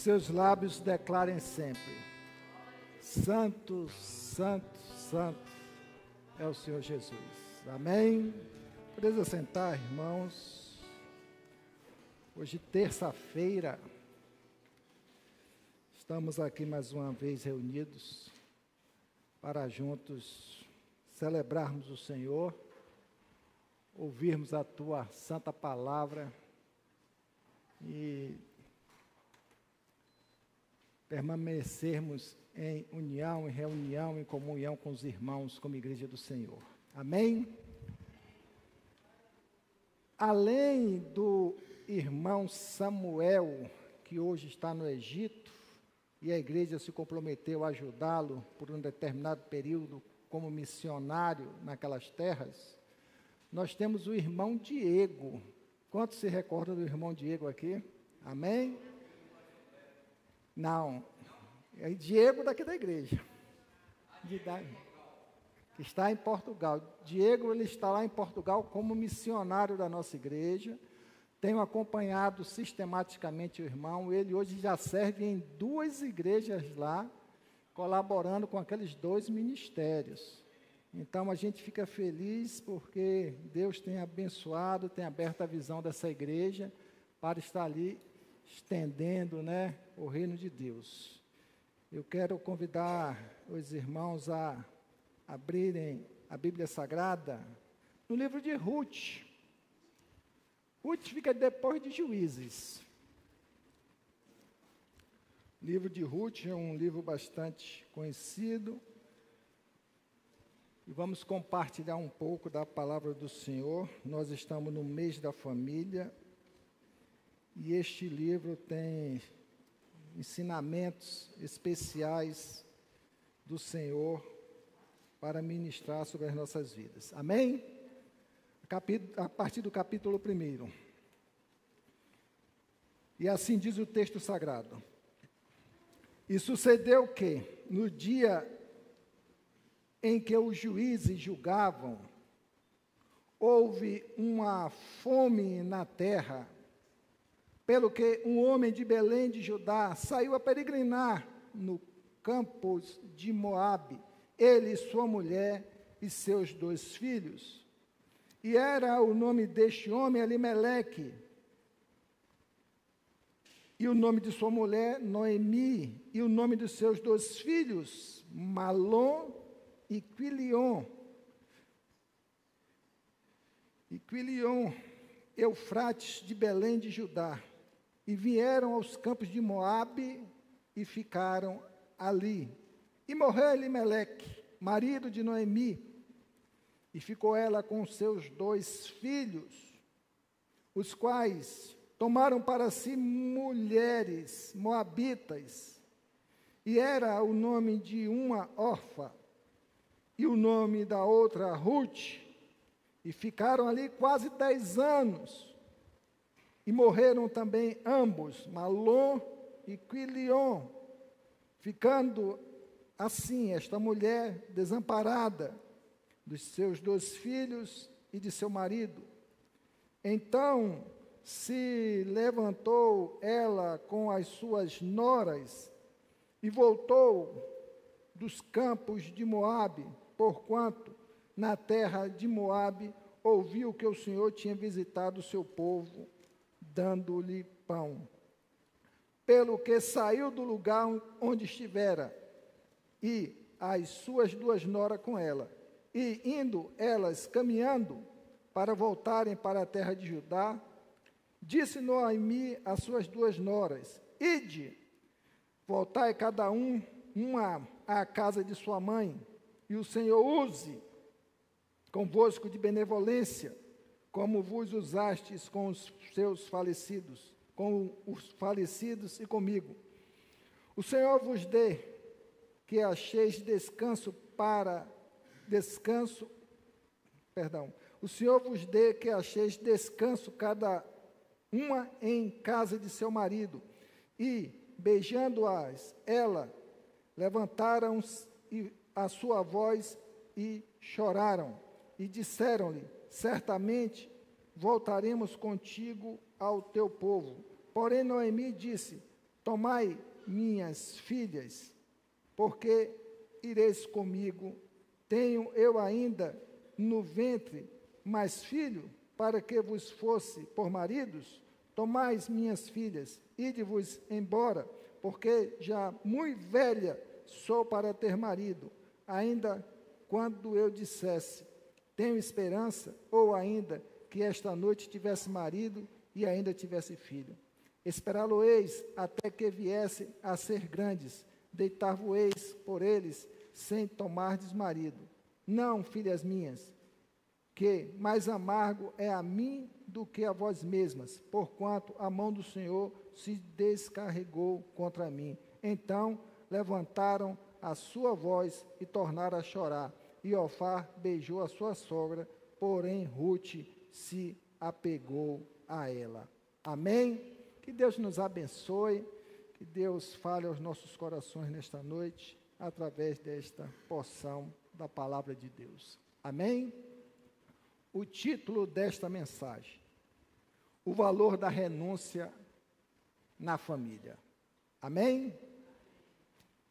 seus lábios declarem sempre: Santo, Santo, Santo é o Senhor Jesus. Amém? Podeis assentar, irmãos. Hoje, terça-feira, estamos aqui mais uma vez reunidos para juntos celebrarmos o Senhor, ouvirmos a Tua santa palavra e permanecermos em união, em reunião, em comunhão com os irmãos, como Igreja do Senhor. Amém? Além do irmão Samuel, que hoje está no Egito, e a igreja se comprometeu a ajudá-lo por um determinado período como missionário naquelas terras, nós temos o irmão Diego. Quantos se recordam do irmão Diego aqui? Amém? Não, é Diego daqui da igreja, que está em Portugal. Diego, ele está lá em Portugal como missionário da nossa igreja. Tenho acompanhado sistematicamente o irmão. Ele hoje já serve em 2 igrejas lá, colaborando com aqueles 2 ministérios. Então, a gente fica feliz porque Deus tem abençoado, tem aberto a visão dessa igreja para estar ali estendendo, o reino de Deus. Eu quero convidar os irmãos a abrirem a Bíblia Sagrada no livro de Ruth. Ruth fica depois de Juízes. O livro de Ruth é um livro bastante conhecido. E vamos compartilhar um pouco da palavra do Senhor. Nós estamos no mês da família. E este livro tem ensinamentos especiais do Senhor para ministrar sobre as nossas vidas. Amém? A partir do capítulo 1. E assim diz o texto sagrado. E sucedeu que, no dia em que os juízes julgavam, houve uma fome na terra, pelo que um homem de Belém de Judá saiu a peregrinar no campos de Moabe, ele, sua mulher e seus 2 filhos. E era o nome deste homem Elimeleque, e o nome de sua mulher Noemi, e o nome de seus 2 filhos Malom e Quilion. Eufrates de Belém de Judá. E vieram aos campos de Moabe e ficaram ali. E morreu Elimeleque, marido de Noemi, e ficou ela com seus 2 filhos, os quais tomaram para si mulheres moabitas, e era o nome de uma Orfa, e o nome da outra Ruth, e ficaram ali quase 10 anos, e morreram também ambos, Malom e Quilion, ficando assim esta mulher desamparada dos seus 2 filhos e de seu marido. Então se levantou ela com as suas noras e voltou dos campos de Moabe, porquanto na terra de Moabe ouviu que o Senhor tinha visitado o seu povo, dando-lhe pão. Pelo que saiu do lugar onde estivera, e as suas 2 noras com ela, e indo elas caminhando para voltarem para a terra de Judá, disse Noemi às suas 2 noras: Ide, voltai cada uma à casa de sua mãe, e o Senhor use convosco de benevolência, como vos usastes com os seus falecidos, com os falecidos e comigo. O Senhor vos dê que acheis o Senhor vos dê que acheis descanso cada uma em casa de seu marido. E, beijando-as, ela levantaram a sua voz e choraram, e disseram-lhe: certamente voltaremos contigo ao teu povo. Porém Noemi disse: tomai minhas filhas, porque ireis comigo. Tenho eu ainda no ventre mais filho, para que vos fosse por maridos? Tomai minhas filhas, ide-vos embora, porque já muito velha sou para ter marido. Ainda quando eu dissesse, tenho esperança, ou ainda que esta noite tivesse marido e ainda tivesse filho. Esperá-lo-eis até que viesse a ser grandes, deitar-vos-eis por eles, sem tomardes marido. Não, filhas minhas, que mais amargo é a mim do que a vós mesmas, porquanto a mão do Senhor se descarregou contra mim. Então levantaram a sua voz e tornaram a chorar. E Orfá beijou a sua sogra, porém Rute se apegou a ela. Amém? Que Deus nos abençoe, que Deus fale aos nossos corações nesta noite, através desta porção da palavra de Deus. Amém? O título desta mensagem: o valor da renúncia na família. Amém?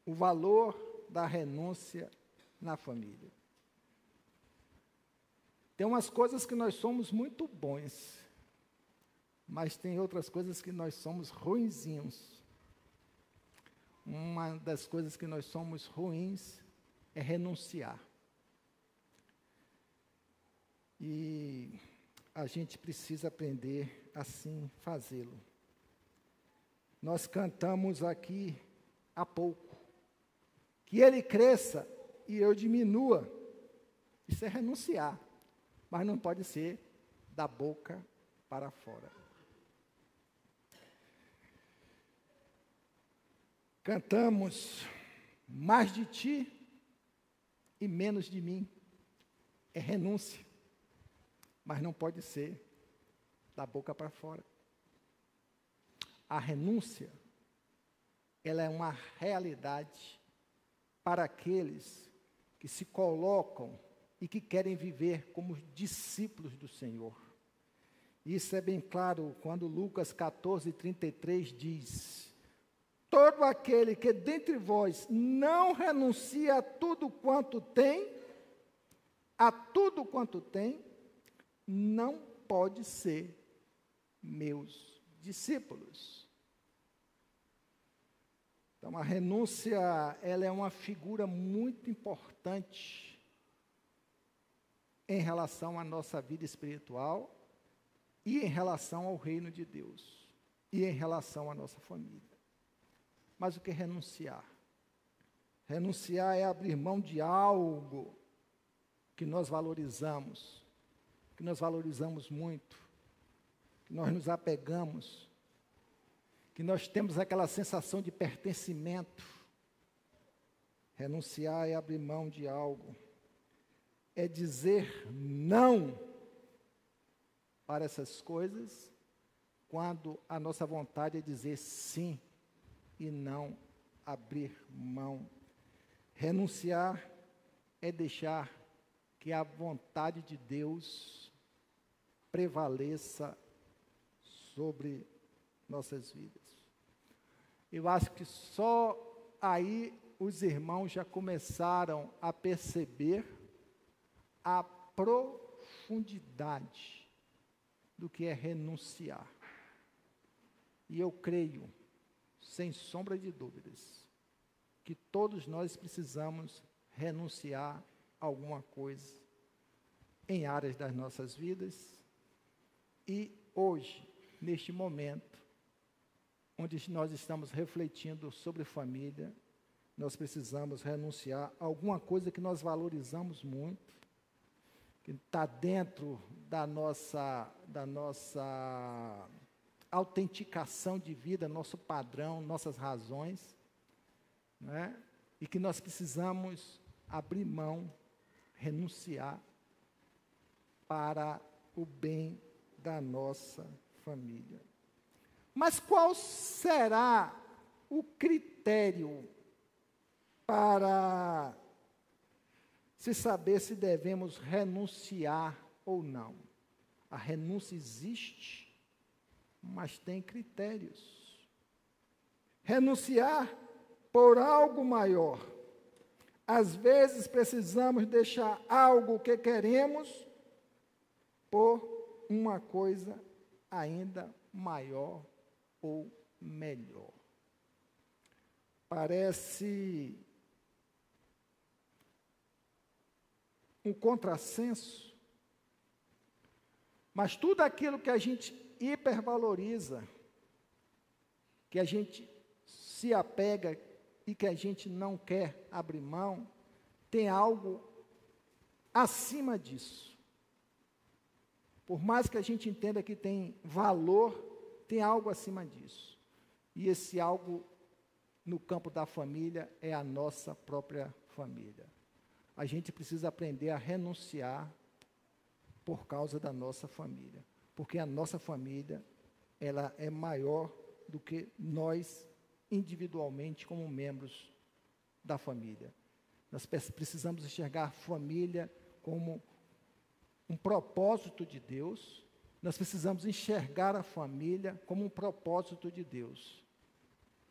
O valor da renúncia na família. Tem umas coisas que nós somos muito bons, mas tem outras coisas que nós somos ruinzinhos. Uma das coisas que nós somos ruins é renunciar. E a gente precisa aprender assim fazê-lo. Nós cantamos aqui há pouco, que ele cresça e eu diminua. Isso é renunciar, mas não pode ser da boca para fora. Cantamos mais de ti e menos de mim. É renúncia, mas não pode ser da boca para fora. A renúncia, ela é uma realidade para aqueles que se colocam e que querem viver como discípulos do Senhor. Isso é bem claro quando Lucas 14:33 diz: todo aquele que dentre vós não renuncia a tudo quanto tem, não pode ser meus discípulos. Então, a renúncia, ela é uma figura muito importante em relação à nossa vida espiritual e em relação ao reino de Deus e em relação à nossa família. Mas o que é renunciar? Renunciar é abrir mão de algo que nós valorizamos muito, que nós nos apegamos, que nós temos aquela sensação de pertencimento. Renunciar é abrir mão de algo, é dizer não para essas coisas, quando a nossa vontade é dizer sim e não abrir mão. Renunciar é deixar que a vontade de Deus prevaleça sobre nossas vidas. Eu acho que só aí os irmãos já começaram a perceber a profundidade do que é renunciar. E eu creio, sem sombra de dúvidas, que todos nós precisamos renunciar a alguma coisa em áreas das nossas vidas. E hoje, neste momento, onde nós estamos refletindo sobre família, nós precisamos renunciar a alguma coisa que nós valorizamos muito, que está dentro da nossa autenticação de vida, nosso padrão, nossas razões, né? E que nós precisamos abrir mão, renunciar para o bem da nossa família. Mas qual será o critério para se saber se devemos renunciar ou não? A renúncia existe, mas tem critérios. renunciar por algo maior. Às vezes precisamos deixar algo que queremos por uma coisa ainda maior ou melhor. Parece um contrassenso, mas tudo aquilo que a gente hipervaloriza, que a gente se apega e que a gente não quer abrir mão, tem algo acima disso. Por mais que a gente entenda que tem valor, tem algo acima disso. E esse algo, no campo da família, é a nossa própria família. A gente precisa aprender a renunciar por causa da nossa família. Porque a nossa família, ela é maior do que nós individualmente como membros da família. Nós precisamos enxergar a família como um propósito de Deus. Nós precisamos enxergar a família como um propósito de Deus.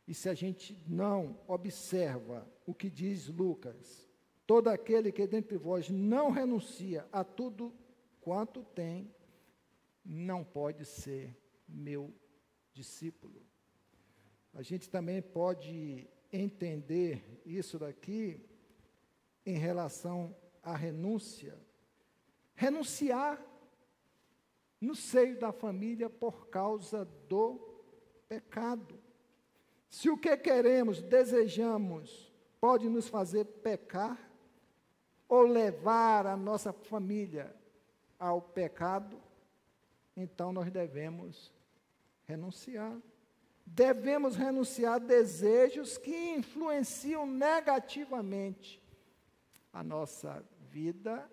E se a gente não observa o que diz Lucas, todo aquele que dentre vós não renuncia a tudo quanto tem, não pode ser meu discípulo. A gente também pode entender isso daqui em relação à renúncia. Renunciar no seio da família por causa do pecado. Se o que queremos, desejamos, pode nos fazer pecar, ou levar a nossa família ao pecado, então nós devemos renunciar. Devemos renunciar a desejos que influenciam negativamente a nossa vida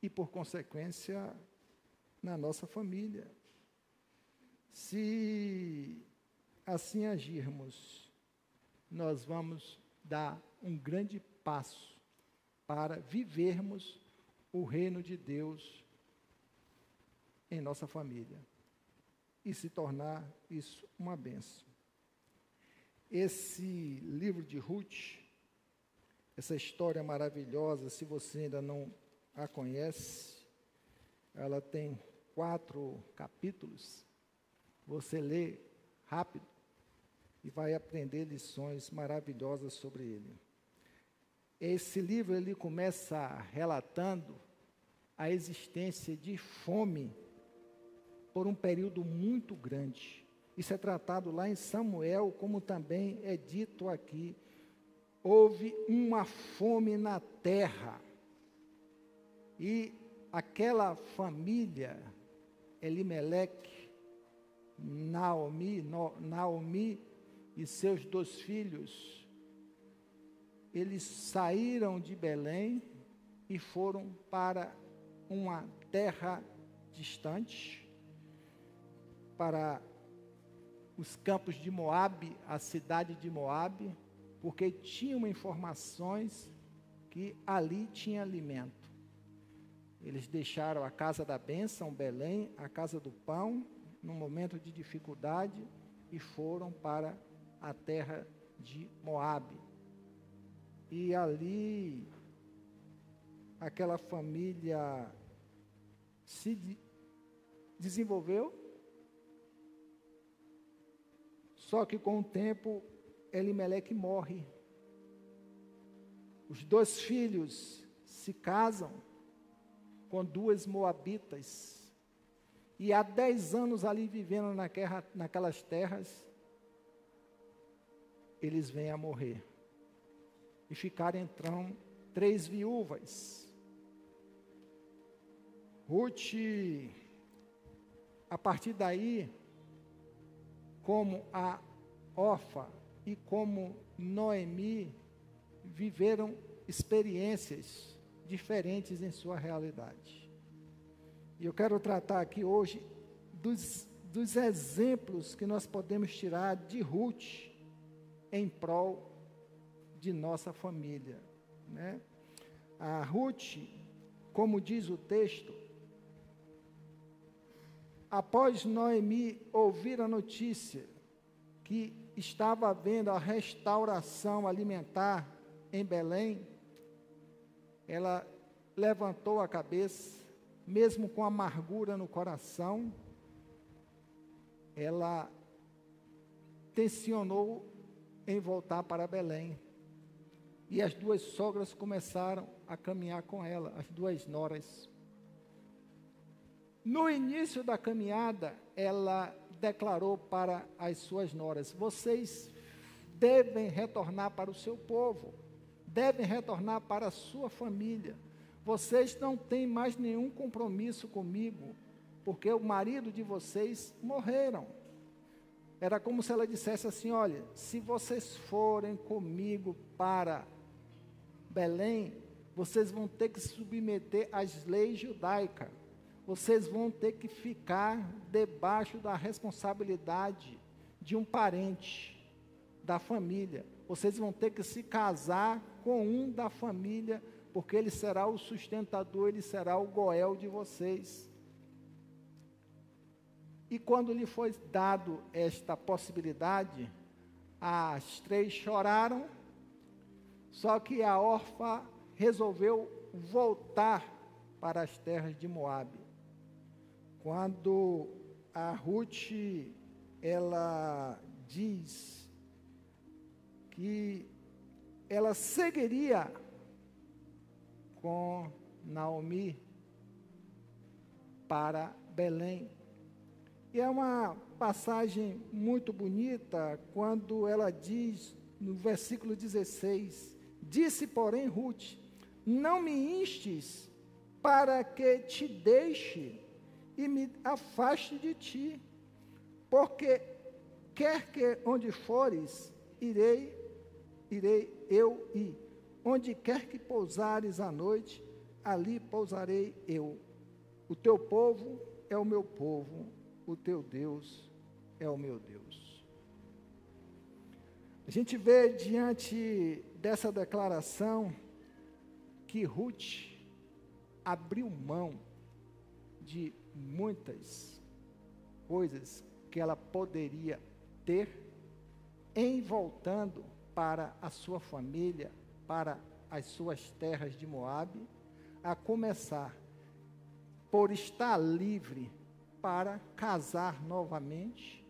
e, por consequência, na nossa família. Se assim agirmos, nós vamos dar um grande passo para vivermos o reino de Deus em nossa família e se tornar isso uma bênção. Esse livro de Ruth, essa história maravilhosa, se você ainda não a conhece, ela tem 4 capítulos. Você lê rápido e vai aprender lições maravilhosas sobre ele. Esse livro ele começa relatando a existência de fome por um período muito grande. Isso é tratado lá em Samuel, como também é dito aqui. Houve uma fome na terra. E aquela família, Elimeleque, Naomi e seus 2 filhos, eles saíram de Belém e foram para uma terra distante, para os campos de Moabe, a cidade de Moabe, porque tinham informações que ali tinha alimento. Eles deixaram a casa da bênção, Belém, a casa do pão, num momento de dificuldade, e foram para a terra de Moabe. E ali, aquela família se desenvolveu, só que com o tempo, Elimeleque morre. Os 2 filhos se casam com 2 moabitas, e há 10 anos ali vivendo naquelas terras, eles vêm a morrer. E ficaram então 3 viúvas. Ruth, a partir daí, como a Orfa e como Noemi, viveram experiências diferentes em sua realidade. E eu quero tratar aqui hoje dos exemplos que nós podemos tirar de Ruth em prol de nossa família, né? A Ruth, como diz o texto, após Noemi ouvir a notícia que estava vendo a restauração alimentar em Belém, ela levantou a cabeça, mesmo com amargura no coração, ela tensionou em voltar para Belém. E as duas sogras começaram a caminhar com ela, as duas noras. No início da caminhada, ela declarou para as suas noras: vocês devem retornar para o seu povo, devem retornar para a sua família. Vocês não têm mais nenhum compromisso comigo, porque o marido de vocês morreram. Era como se ela dissesse assim: olha, se vocês forem comigo para Belém, vocês vão ter que se submeter às leis judaicas. Vocês vão ter que ficar debaixo da responsabilidade de um parente da família. Vocês vão ter que se casar com um da família, porque ele será o sustentador, ele será o goel de vocês. E quando lhe foi dado esta possibilidade, as três choraram, só que a órfã resolveu voltar para as terras de Moabe. Quando a Ruth, ela diz que ela seguiria com Naomi para Belém. E é uma passagem muito bonita quando ela diz, no versículo 16, disse, porém, Ruth, não me instes para que te deixe e me afaste de ti, porque quer que onde fores, irei eu ir. Onde quer que pousares à noite, ali pousarei eu. O teu povo é o meu povo, o teu Deus é o meu Deus. A gente vê diante dessa declaração que Ruth abriu mão de muitas coisas que ela poderia ter em voltando para a sua família, para as suas terras de Moabe, a começar por estar livre para casar novamente,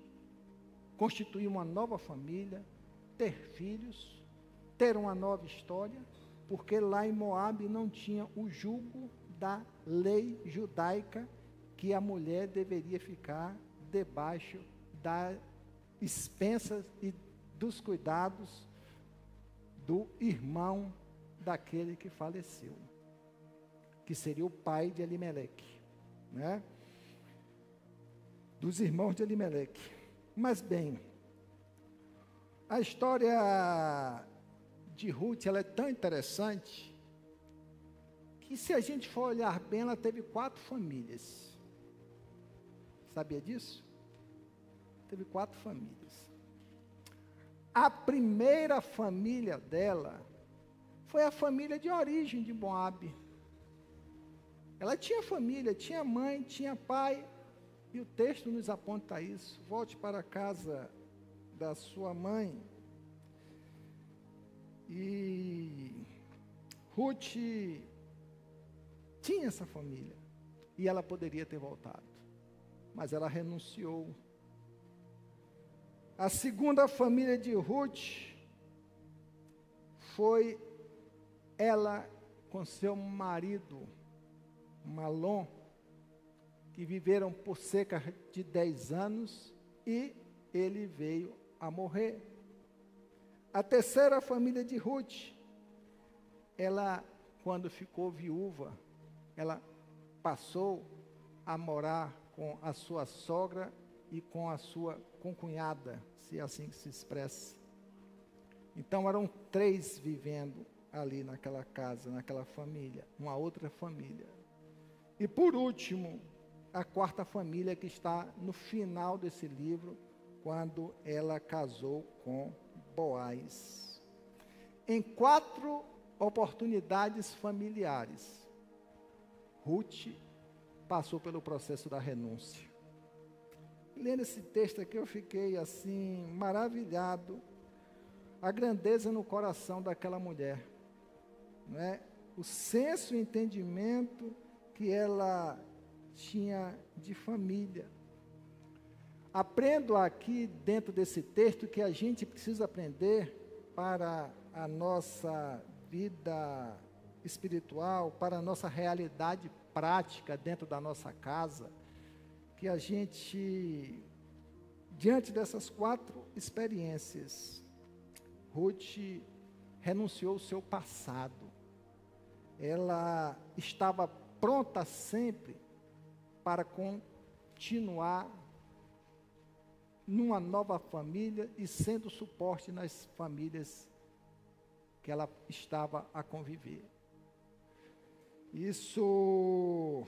constituir uma nova família, ter filhos, ter uma nova história, porque lá em Moabe não tinha o jugo da lei judaica que a mulher deveria ficar debaixo das expensas e dos cuidados do irmão daquele que faleceu, que seria o pai de Elimeleque, né? Dos irmãos de Elimeleque. Mas bem, a história de Ruth, ela é tão interessante, que se a gente for olhar bem, ela teve 4 famílias. Sabia disso? Teve 4 famílias. A primeira família dela foi a família de origem de Moabe. Ela tinha família, tinha mãe, tinha pai, e o texto nos aponta isso. Volte para a casa da sua mãe. E Ruth tinha essa família, e ela poderia ter voltado, mas ela renunciou. A segunda família de Ruth foi ela com seu marido, Malom, que viveram por cerca de 10 anos, e ele veio a morrer. A terceira família de Ruth, ela, quando ficou viúva, ela passou a morar com a sua sogra e com a sua concunhada, se é assim que se expressa. Então eram 3 vivendo ali naquela casa, naquela família, uma outra família. E por último, a 4ª família, que está no final desse livro, quando ela casou com Boaz. Em 4 oportunidades familiares, Ruth passou pelo processo da renúncia. lendo esse texto aqui, eu fiquei assim, maravilhado, a grandeza no coração daquela mulher, não é? O senso e entendimento que ela tinha de família. Aprendo aqui, dentro desse texto, que a gente precisa aprender para a nossa vida espiritual, para a nossa realidade prática dentro da nossa casa, que a gente, diante dessas 4 experiências, Ruth renunciou ao seu passado. Ela estava pronta sempre para continuar numa nova família e sendo suporte nas famílias que ela estava a conviver. Isso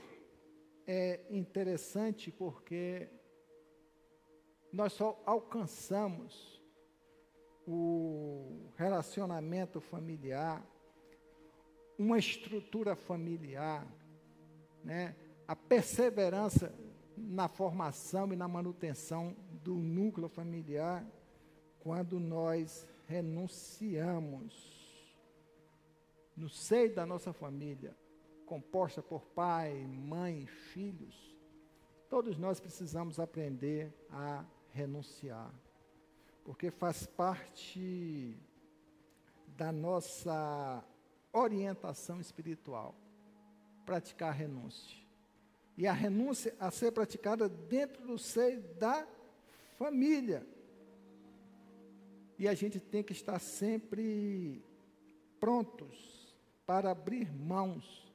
é interessante porque nós só alcançamos o relacionamento familiar, uma estrutura familiar, né? A perseverança na formação e na manutenção do núcleo familiar, quando nós renunciamos no seio da nossa família, composta por pai, mãe, filhos, todos nós precisamos aprender a renunciar, porque faz parte da nossa orientação espiritual, praticar a renúncia. E a renúncia a ser praticada dentro do seio da família. E a gente tem que estar sempre prontos para abrir mãos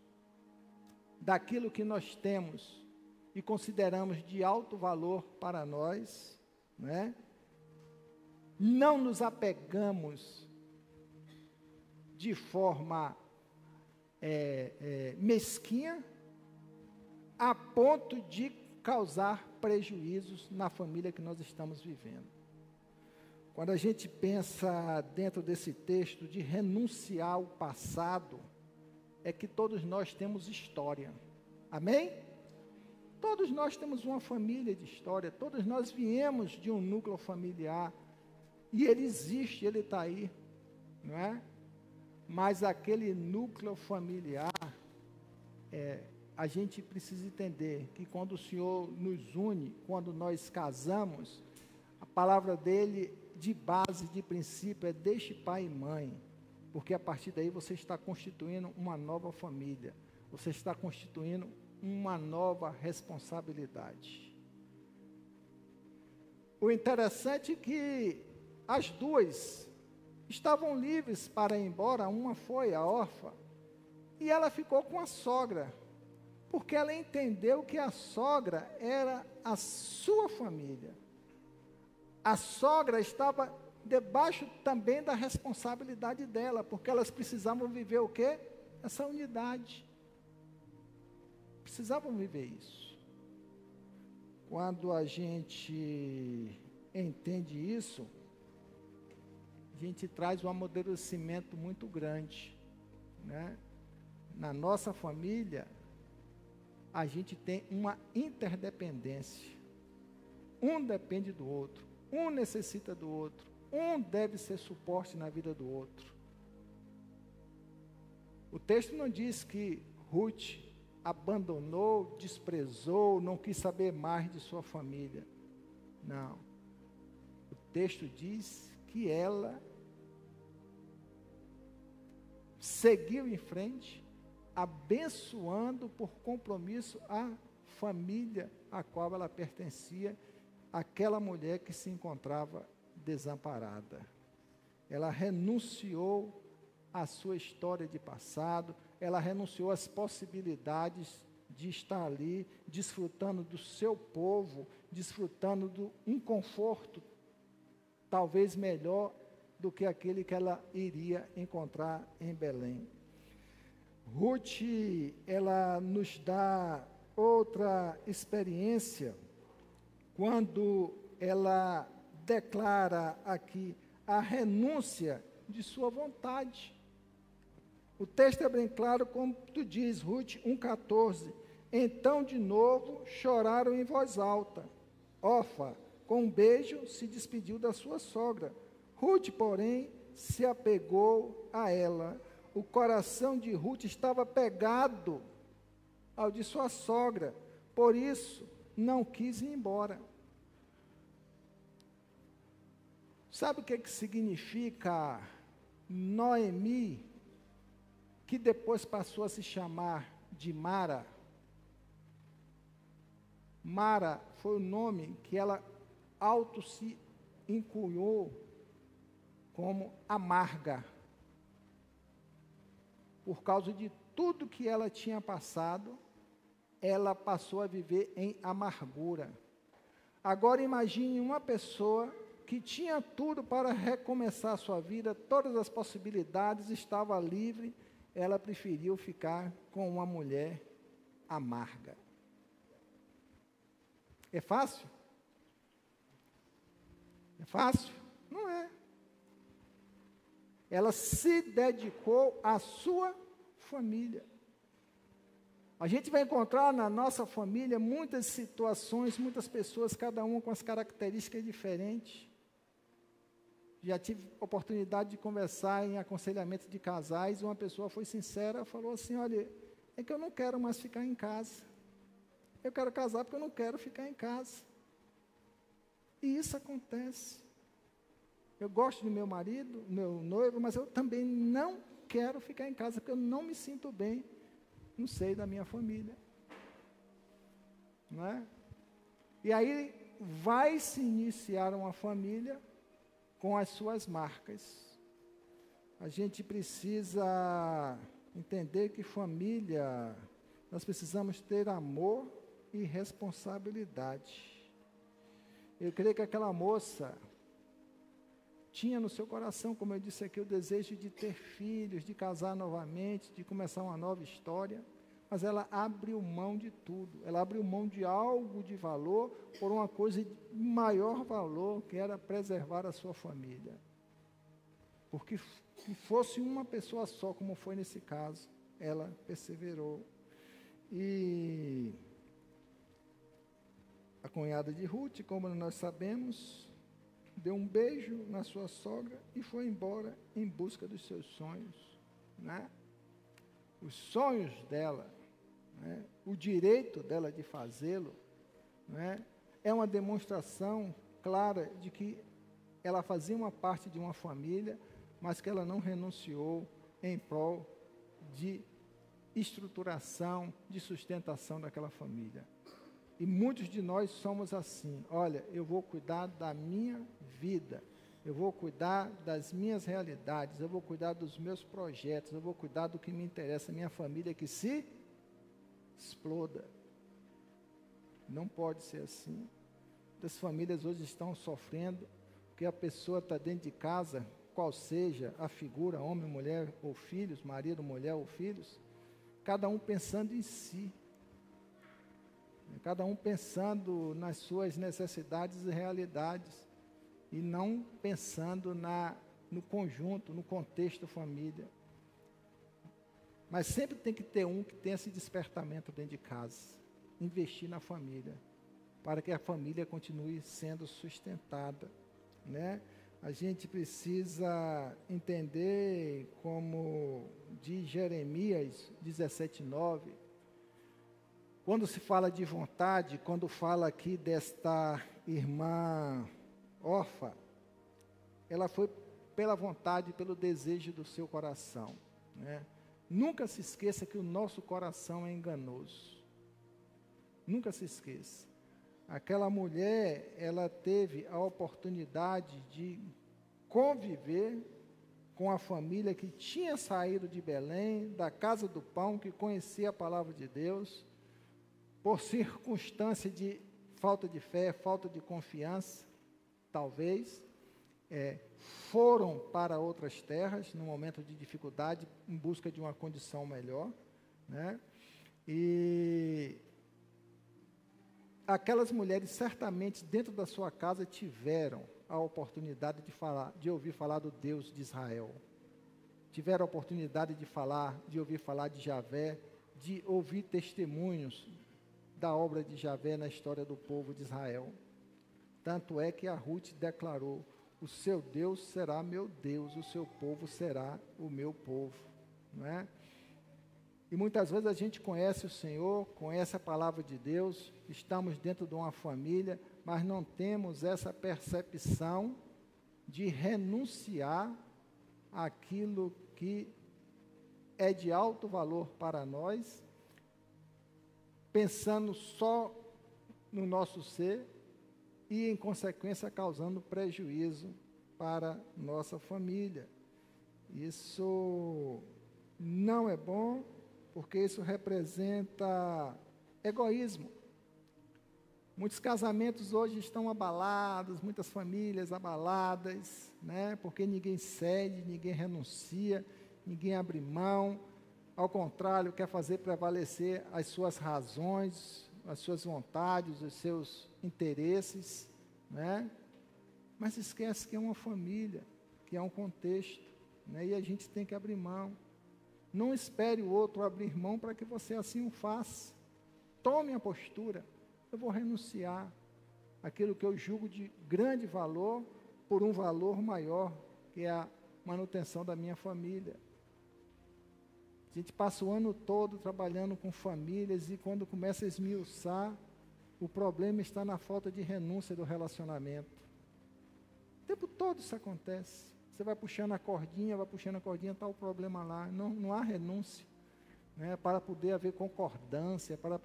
daquilo que nós temos e consideramos de alto valor para nós, né? Não nos apegamos de forma mesquinha, a ponto de causar prejuízos na família que nós estamos vivendo. Quando a gente pensa dentro desse texto de renunciar ao passado, é que todos nós temos história. Amém? Todos nós temos uma família de história, todos nós viemos de um núcleo familiar, e ele existe, ele está aí, não é? Mas aquele núcleo familiar, a gente precisa entender que quando o Senhor nos une, quando nós casamos, a palavra dele de base, de princípio, é deixe pai e mãe, porque a partir daí você está constituindo uma nova família, você está constituindo uma nova responsabilidade. O interessante é que as duas estavam livres para ir embora, uma foi a órfã, e ela ficou com a sogra, porque ela entendeu que a sogra era a sua família. A sogra estava debaixo também da responsabilidade dela, porque elas precisavam viver o quê? Essa unidade. Precisavam viver isso. Quando a gente entende isso, a gente traz um amadurecimento muito grande, né? Na nossa família, a gente tem uma interdependência. Um depende do outro, um necessita do outro, um deve ser suporte na vida do outro. O texto não diz que Ruth abandonou, desprezou, não quis saber mais de sua família. Não. O texto diz que ela seguiu em frente, abençoando por compromisso a família a qual ela pertencia, aquela mulher que se encontrava desamparada. Ela renunciou à sua história de passado, ela renunciou às possibilidades de estar ali, desfrutando do seu povo, desfrutando de um conforto talvez melhor do que aquele que ela iria encontrar em Belém. Ruth, ela nos dá outra experiência quando ela declara aqui a renúncia de sua vontade. O texto é bem claro, como tu diz, Ruth 1,14. Então, de novo, choraram em voz alta. Orfa, com um beijo, se despediu da sua sogra. Ruth, porém, se apegou a ela. O coração de Ruth estava pegado ao de sua sogra, por isso não quis ir embora. Sabe o que significa Noemi, que depois passou a se chamar de Mara? Mara foi o nome que ela auto se incunhou como amarga, por causa de tudo que ela tinha passado, ela passou a viver em amargura. Agora imagine uma pessoa que tinha tudo para recomeçar a sua vida, todas as possibilidades, estava livre, ela preferiu ficar com uma mulher amarga. É fácil? É fácil? Não é. Ela se dedicou à sua família. A gente vai encontrar na nossa família muitas situações, muitas pessoas, cada uma com as características diferentes. Já tive oportunidade de conversar em aconselhamento de casais, uma pessoa foi sincera, falou assim, olha, é que eu não quero mais ficar em casa. Eu quero casar porque eu não quero ficar em casa. E isso acontece. Eu gosto do meu marido, meu noivo, mas eu também não quero ficar em casa, porque eu não me sinto bem no seio da minha família. Não é? E aí vai se iniciar uma família com as suas marcas. A gente precisa entender que família, nós precisamos ter amor e responsabilidade. Eu creio que aquela moça tinha no seu coração, como eu disse aqui, o desejo de ter filhos, de casar novamente, de começar uma nova história, mas ela abriu mão de tudo, ela abriu mão de algo de valor por uma coisa de maior valor, que era preservar a sua família. Porque se fosse uma pessoa só, como foi nesse caso, ela perseverou. E a cunhada de Ruth, como nós sabemos, deu um beijo na sua sogra e foi embora em busca dos seus sonhos, né? Os sonhos dela, né? O direito dela de fazê-lo, né? É uma demonstração clara de que ela fazia uma parte de uma família, mas que ela não renunciou em prol de estruturação, de sustentação daquela família. E muitos de nós somos assim, olha, eu vou cuidar da minha vida, eu vou cuidar das minhas realidades, eu vou cuidar dos meus projetos, eu vou cuidar do que me interessa, a minha família que se exploda. Não pode ser assim. As famílias hoje estão sofrendo, porque a pessoa está dentro de casa, qual seja a figura, homem, mulher ou filhos, marido, mulher ou filhos, cada um pensando em si. Cada um pensando nas suas necessidades e realidades, e não pensando no conjunto, no contexto família. Mas sempre tem que ter um que tenha esse despertamento dentro de casa, investir na família, para que a família continue sendo sustentada, né? A gente precisa entender, como diz Jeremias 17:9, quando se fala de vontade, quando fala aqui desta irmã órfã, ela foi pela vontade, pelo desejo do seu coração, né? Nunca se esqueça que o nosso coração é enganoso. Nunca se esqueça. Aquela mulher, ela teve a oportunidade de conviver com a família que tinha saído de Belém, da casa do pão, que conhecia a palavra de Deus, por circunstância de falta de fé, falta de confiança, talvez, foram para outras terras, no momento de dificuldade, em busca de uma condição melhor, né? E aquelas mulheres, certamente, dentro da sua casa, tiveram a oportunidade de ouvir falar do Deus de Israel. Tiveram a oportunidade de ouvir falar de Javé, de ouvir testemunhos da obra de Javé na história do povo de Israel. Tanto é que a Ruth declarou: o seu Deus será meu Deus, o seu povo será o meu povo, não é? E muitas vezes a gente conhece o Senhor, conhece a palavra de Deus, estamos dentro de uma família, mas não temos essa percepção de renunciar àquilo que é de alto valor para nós, pensando só no nosso ser e, em consequência, causando prejuízo para nossa família. Isso não é bom, porque isso representa egoísmo. Muitos casamentos hoje estão abalados, muitas famílias abaladas, né? Porque ninguém cede, ninguém renuncia, ninguém abre mão, ao contrário, quer fazer prevalecer as suas razões, as suas vontades, os seus interesses, né? Mas esquece que é uma família, que é um contexto, né? E a gente tem que abrir mão. Não espere o outro abrir mão para que você assim o faça. Tome a postura. Eu vou renunciar àquilo que eu julgo de grande valor por um valor maior, que é a manutenção da minha família. A gente passa o ano todo trabalhando com famílias e quando começa a esmiuçar, o problema está na falta de renúncia do relacionamento. O tempo todo isso acontece. Você vai puxando a cordinha, está o problema lá. Não há renúncia, né, para poder haver concordância, para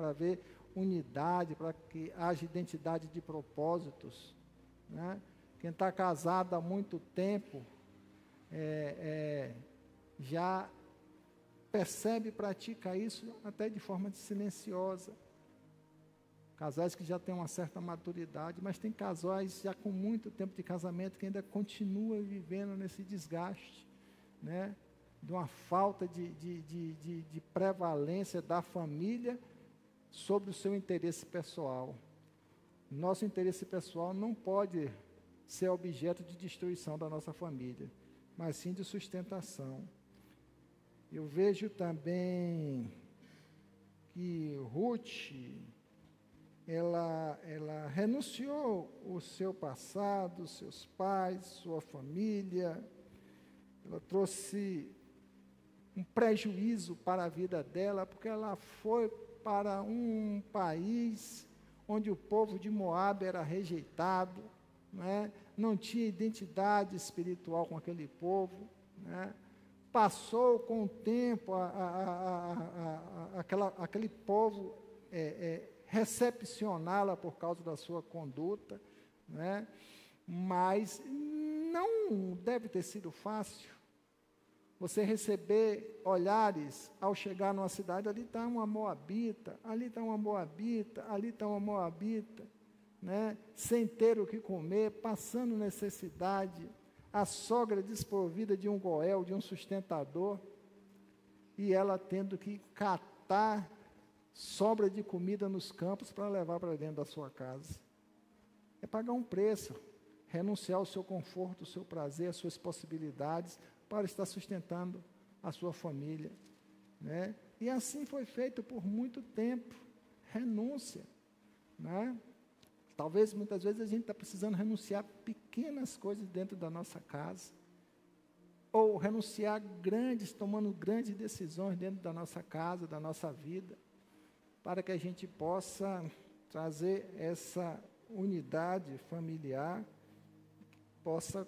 haver unidade, para que haja identidade de propósitos, né? Quem está casado há muito tempo já percebe e pratica isso até de forma silenciosa. Casais que já têm uma certa maturidade, mas tem casais já com muito tempo de casamento que ainda continuam vivendo nesse desgaste, né? De uma falta de prevalência da família sobre o seu interesse pessoal. Nosso interesse pessoal não pode ser objeto de destruição da nossa família, mas sim de sustentação. Eu vejo também que Ruth, ela renunciou o seu passado, seus pais, sua família, ela trouxe um prejuízo para a vida dela, porque ela foi para um país onde o povo de Moabe era rejeitado, né? Não tinha identidade espiritual com aquele povo, né? Passou com o tempo aquele povo recepcioná-la por causa da sua conduta, né? Mas não deve ter sido fácil você receber olhares ao chegar numa cidade: ali está uma moabita, ali está uma moabita, ali está uma moabita, né? Sem ter o que comer, passando necessidade, a sogra desprovida de um goel, de um sustentador, e ela tendo que catar sobra de comida nos campos para levar para dentro da sua casa. É pagar um preço, renunciar ao seu conforto, ao seu prazer, às suas possibilidades, para estar sustentando a sua família, né? E assim foi feito por muito tempo. Renúncia, né? Talvez, muitas vezes, a gente está precisando renunciar a pequenas coisas dentro da nossa casa, ou renunciar tomando grandes decisões dentro da nossa casa, da nossa vida, para que a gente possa trazer essa unidade familiar, possa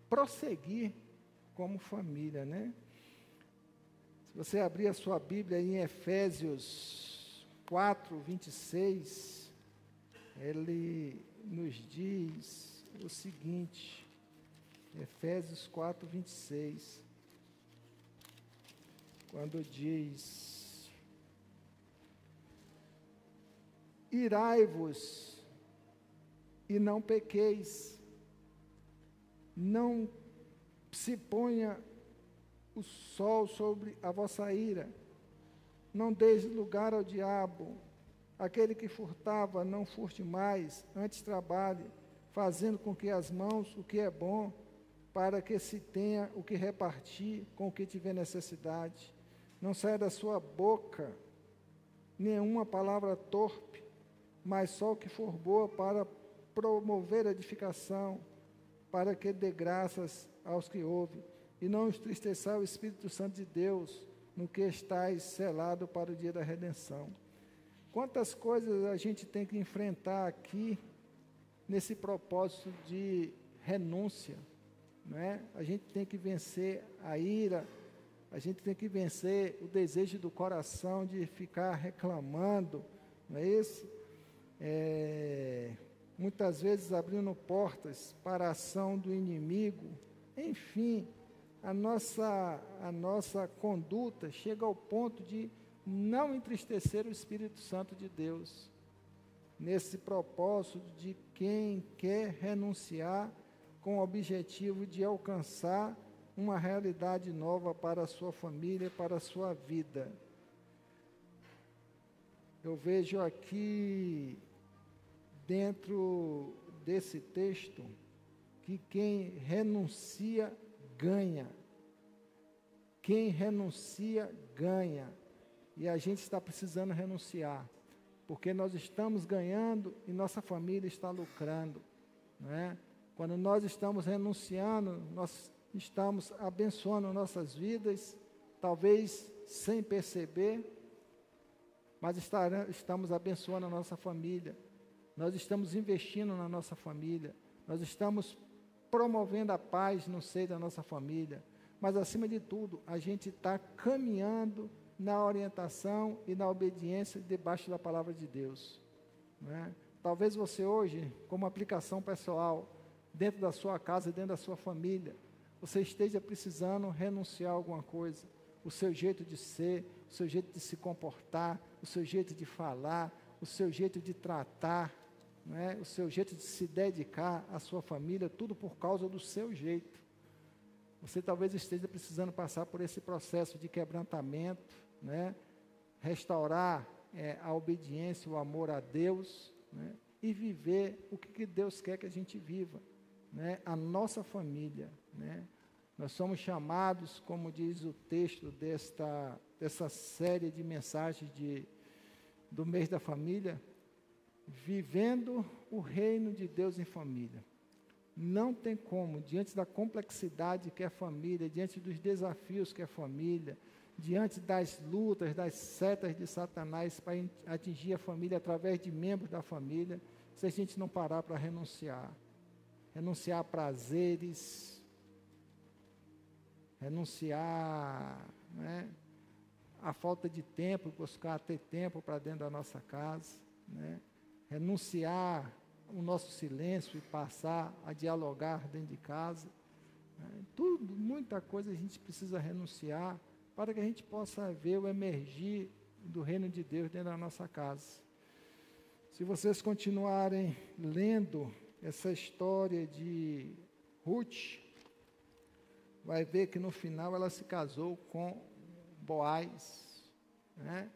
prosseguir como família, né? Se você abrir a sua Bíblia em Efésios 4, 26, ele nos diz o seguinte, Efésios 4, 26, quando diz: irai-vos e não pequeis, não se ponha o sol sobre a vossa ira, não deis lugar ao diabo. Aquele que furtava, não furte mais, antes trabalhe, fazendo com que as mãos o que é bom, para que se tenha o que repartir com o que tiver necessidade. Não saia da sua boca nenhuma palavra torpe, mas só o que for boa para promover a edificação, para que dê graças aos que ouvem, e não entristeçar o Espírito Santo de Deus, no que estáis selado para o dia da redenção. Quantas coisas a gente tem que enfrentar aqui, nesse propósito de renúncia, não é? A gente tem que vencer a ira, a gente tem que vencer o desejo do coração de ficar reclamando, não é isso? Muitas vezes abrindo portas para a ação do inimigo. Enfim, a nossa conduta chega ao ponto de não entristecer o Espírito Santo de Deus, nesse propósito de quem quer renunciar com o objetivo de alcançar uma realidade nova para a sua família, para a sua vida. Eu vejo aqui, dentro desse texto, que quem renuncia, ganha. Quem renuncia, ganha. E a gente está precisando renunciar, porque nós estamos ganhando e nossa família está lucrando, não é? Quando nós estamos renunciando, nós estamos abençoando nossas vidas, talvez sem perceber, mas estamos abençoando a nossa família, nós estamos investindo na nossa família, nós estamos promovendo a paz no seio da nossa família, mas acima de tudo, a gente está caminhando na orientação e na obediência debaixo da palavra de Deus, não é? Talvez você hoje, como aplicação pessoal, dentro da sua casa, dentro da sua família, você esteja precisando renunciar a alguma coisa, o seu jeito de ser, o seu jeito de se comportar, o seu jeito de falar, o seu jeito de tratar, não é? O seu jeito de se dedicar à sua família, tudo por causa do seu jeito. Você talvez esteja precisando passar por esse processo de quebrantamento, né? Restaurar a obediência, o amor a Deus, né? E viver o que Deus quer que a gente viva, né? A nossa família, né? Nós somos chamados, como diz o texto dessa série de mensagens do mês da família, vivendo o reino de Deus em família. Não tem como, diante da complexidade que é a família, diante dos desafios que é a família, diante das lutas, das setas de Satanás para atingir a família através de membros da família, se a gente não parar para renunciar a prazeres, renunciar, né, a falta de tempo, buscar ter tempo para dentro da nossa casa, né, renunciar o nosso silêncio e passar a dialogar dentro de casa, né, muita coisa a gente precisa renunciar para que a gente possa ver o emergir do reino de Deus dentro da nossa casa. Se vocês continuarem lendo essa história de Ruth, vai ver que no final ela se casou com Boaz, né?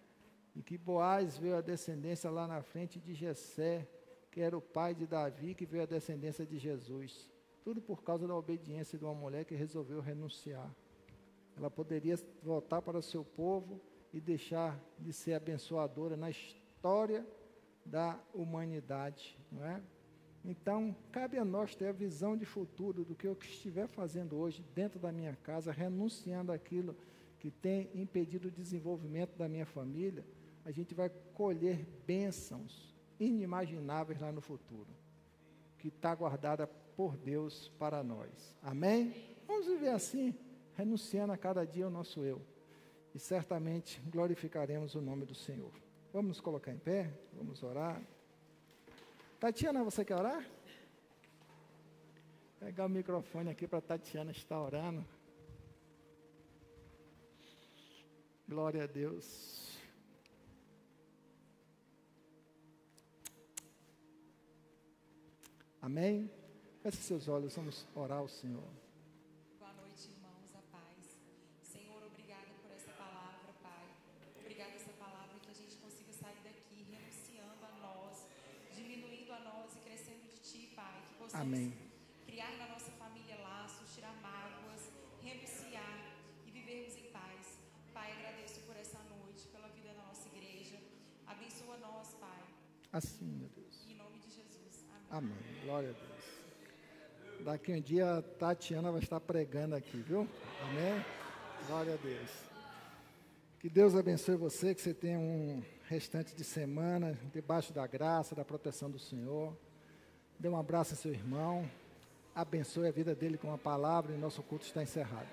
E que Boaz veio a descendência lá na frente de Jessé, que era o pai de Davi, que veio a descendência de Jesus. Tudo por causa da obediência de uma mulher que resolveu renunciar. Ela poderia voltar para o seu povo e deixar de ser abençoadora na história da humanidade, não é? Então, cabe a nós ter a visão de futuro do que eu estiver fazendo hoje dentro da minha casa, renunciando àquilo que tem impedido o desenvolvimento da minha família, a gente vai colher bênçãos inimagináveis lá no futuro, que está guardada por Deus para nós. Amém? Vamos viver assim, renunciando a cada dia o nosso eu, e certamente glorificaremos o nome do Senhor. Vamos nos colocar em pé, vamos orar. Tatiana, você quer orar? Vou pegar o microfone aqui para a Tatiana estar orando. Glória a Deus. Amém? Feche seus olhos, vamos orar ao Senhor. Boa noite, irmãos, a paz. Senhor, obrigada por essa palavra, Pai. Obrigada essa palavra, que a gente consiga sair daqui renunciando a nós, diminuindo a nós e crescendo de Ti, Pai. Que possamos Amém. criar na nossa família laços, tirar mágoas, renunciar e vivermos em paz. Pai, agradeço por essa noite, pela vida da nossa igreja. Abençoa nós, Pai. Assim, meu Deus. Em nome de Jesus. Amém. Amém. Glória a Deus. Daqui um dia a Tatiana vai estar pregando aqui, viu? Amém? Glória a Deus. Que Deus abençoe você, que você tenha um restante de semana debaixo da graça, da proteção do Senhor. Dê um abraço a seu irmão. Abençoe a vida dele com a palavra e nosso culto está encerrado.